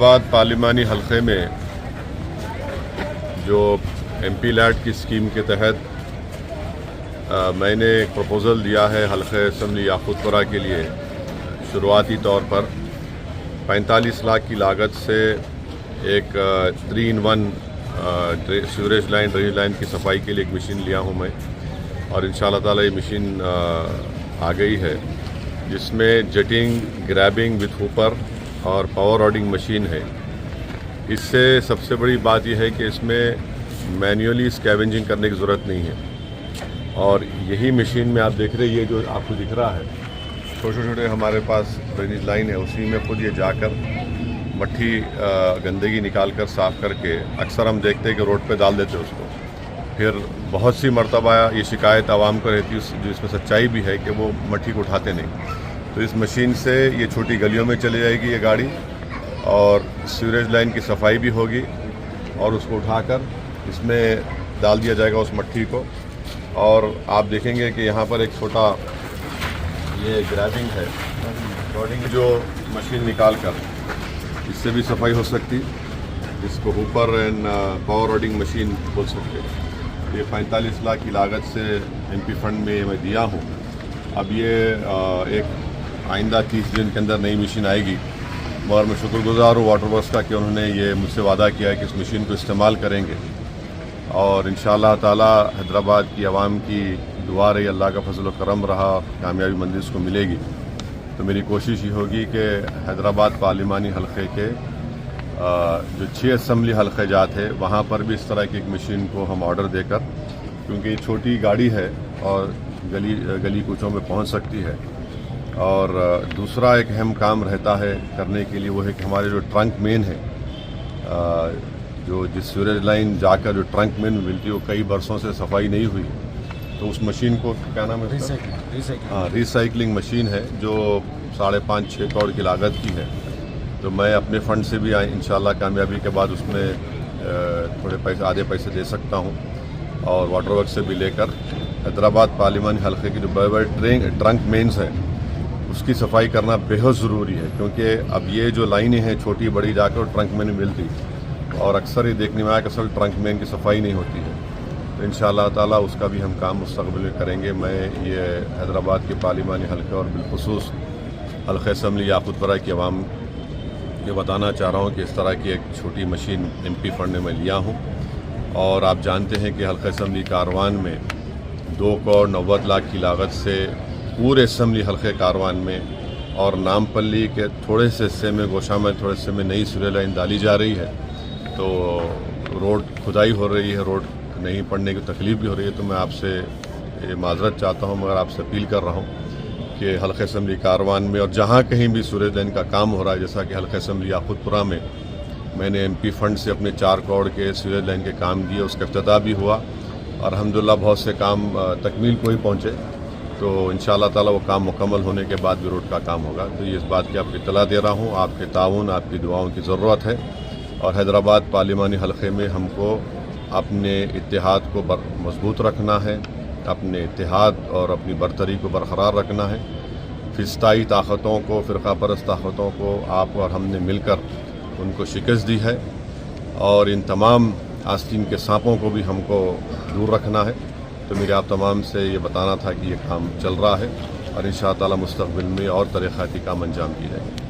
حیدرآباد پارلیمانی حلقے میں جو ایم پی لیٹ کی اسکیم کے تحت میں نے ایک پروپوزل دیا ہے حلقہ اسمبلی یاقوت پورہ کے لیے. شروعاتی طور پر 45 لاکھ کی لاگت سے ایک 3-in-1 sewerage line drainage line کی صفائی کے لیے ایک مشین لیا ہوں میں، اور انشاءاللہ تعالی یہ مشین آ گئی ہے جس میں جیٹنگ، گریبنگ وتھ ہوپر اور پاور راڈنگ مشین ہے. اس سے سب سے بڑی بات یہ ہے کہ اس میں مینولی اسکیونجنگ کرنے کی ضرورت نہیں ہے، اور یہی مشین میں آپ دیکھ رہے یہ جو آپ کو دکھ رہا ہے چھوٹے چھوٹے ہمارے پاس ڈرینیج لائن ہے، اسی میں خود یہ جا کر مٹی گندگی نکال کر صاف کر کے اکثر ہم دیکھتے ہیں کہ روڈ پہ ڈال دیتے اس کو. پھر بہت سی مرتبہ یہ شکایت عوام کو رہتی ہے، جس میں سچائی بھی ہے کہ وہ مٹی کو اٹھاتے نہیں. تو اس مشین سے یہ چھوٹی گلیوں میں چلے جائے گی یہ گاڑی، اور سیوریج لائن کی صفائی بھی ہوگی، اور اس کو اٹھا کر اس میں ڈال دیا جائے گا اس مٹی کو. اور آپ دیکھیں گے کہ یہاں پر ایک چھوٹا یہ گریبنگ ہے، راڈنگ جو مشین نکال کر اس سے بھی صفائی ہو سکتی، جس کو ہوپر اینڈ پاور راڈنگ مشین بول سکتے. یہ 45 لاکھ کی لاگت سے ایم پی فنڈ میں دیا ہوں. اب یہ ایک آئندہ 30 دن کے اندر نئی مشین آئے گی، مگر میں شکر گزار ہوں واٹر ورکس کا کہ انہوں نے یہ مجھ سے وعدہ کیا ہے کہ اس مشین کو استعمال کریں گے، اور انشاءاللہ تعالی حیدرآباد کی عوام کی دعا رہی، اللہ کا فضل و کرم رہا، کامیابی مندی اس کو ملے گی. تو میری کوشش یہ ہوگی کہ حیدرآباد پارلیمانی حلقے کے جو 6 اسمبلی حلقے جات ہے وہاں پر بھی اس طرح کی ایک مشین کو ہم آرڈر دے کر، کیونکہ یہ چھوٹی گاڑی ہے اور گلی کوچوں میں پہنچ سکتی ہے. اور دوسرا ایک اہم کام رہتا ہے کرنے کے لیے، وہ ہے کہ ہمارے جو ٹرنک مین ہے، جو جس سیوریج لائن جا کر جو ٹرنک مین ملتی ہے وہ کئی برسوں سے صفائی نہیں ہوئی، تو اس مشین کو کیا نام ہے؟ ریسائکلنگ مشین ہے جو 5.5-6 کروڑ کی لاگت کی ہے. تو میں اپنے فنڈ سے بھی انشاءاللہ کامیابی کے بعد اس میں تھوڑے پیسے، آدھے پیسے دے سکتا ہوں، اور واٹر ورک سے بھی لے کر حیدرآباد پارلیمانی حلقے کی جو بڑے بڑے ٹرنک مینز ہیں اس کی صفائی کرنا بہت ضروری ہے. کیونکہ اب یہ جو لائنیں ہیں چھوٹی بڑی جا کر ٹرنک مین ملتی، اور اکثر یہ دیکھنے میں آیا کہ اصل ٹرنک مین کی صفائی نہیں ہوتی ہے. تو انشاءاللہ تعالی اس کا بھی ہم کام مستقبل میں کریں گے. میں یہ حیدرآباد کے پارلیمانی حلقے اور بالخصوص حلقہ اسمبلی یاقوت پورہ کی عوام یہ بتانا چاہ رہا ہوں کہ اس طرح کی ایک چھوٹی مشین ایم پی فنڈ میں لیا ہوں. اور آپ جانتے ہیں کہ حلقہ اسمبلی کاروان میں 2 کروڑ 90 لاکھ کی لاگت سے پورے اسمبلی حلقے کاروان میں اور نامپلی کے تھوڑے سے حصے میں، گوشہ میں تھوڑے حصے میں نئی سیوریج لائن ڈالی جا رہی ہے. تو روڈ کھدائی ہو رہی ہے، روڈ نہیں پڑنے کی تکلیف بھی ہو رہی ہے. تو میں آپ سے معذرت چاہتا ہوں، مگر آپ سے اپیل کر رہا ہوں کہ حلقہ اسمبلی کاروان میں اور جہاں کہیں بھی سیوریج لائن کا کام ہو رہا ہے، جیسا کہ حلقہ اسمبلی یاقوت پورہ میں نے ایم پی فنڈ سے اپنے 4 کروڑ کے سیوریج لائن کے کام دیے، اس کا افتتاح بھی ہوا، اور الحمدللہ بہت سے کام تکمیل کو ہی پہنچے. تو انشاءاللہ تعالی وہ کام مکمل ہونے کے بعد بھی روڈ کا کام ہوگا. تو یہ اس بات کی آپ کو اطلاع دے رہا ہوں. آپ کے تعاون، آپ کی دعاؤں کی ضرورت ہے، اور حیدرآباد پارلیمانی حلقے میں ہم کو اپنے اتحاد کو مضبوط رکھنا ہے، اپنے اتحاد اور اپنی برتری کو برقرار رکھنا ہے. فسطائی طاقتوں کو، فرقہ پرست طاقتوں کو آپ اور ہم نے مل کر ان کو شکست دی ہے، اور ان تمام آستین کے سانپوں کو بھی ہم کو دور رکھنا ہے. تو میرے آپ تمام سے یہ بتانا تھا کہ یہ کام چل رہا ہے، اور انشاءاللہ تعالی مستقبل میں اور ترقیاتی کام انجام دی جائیں گے.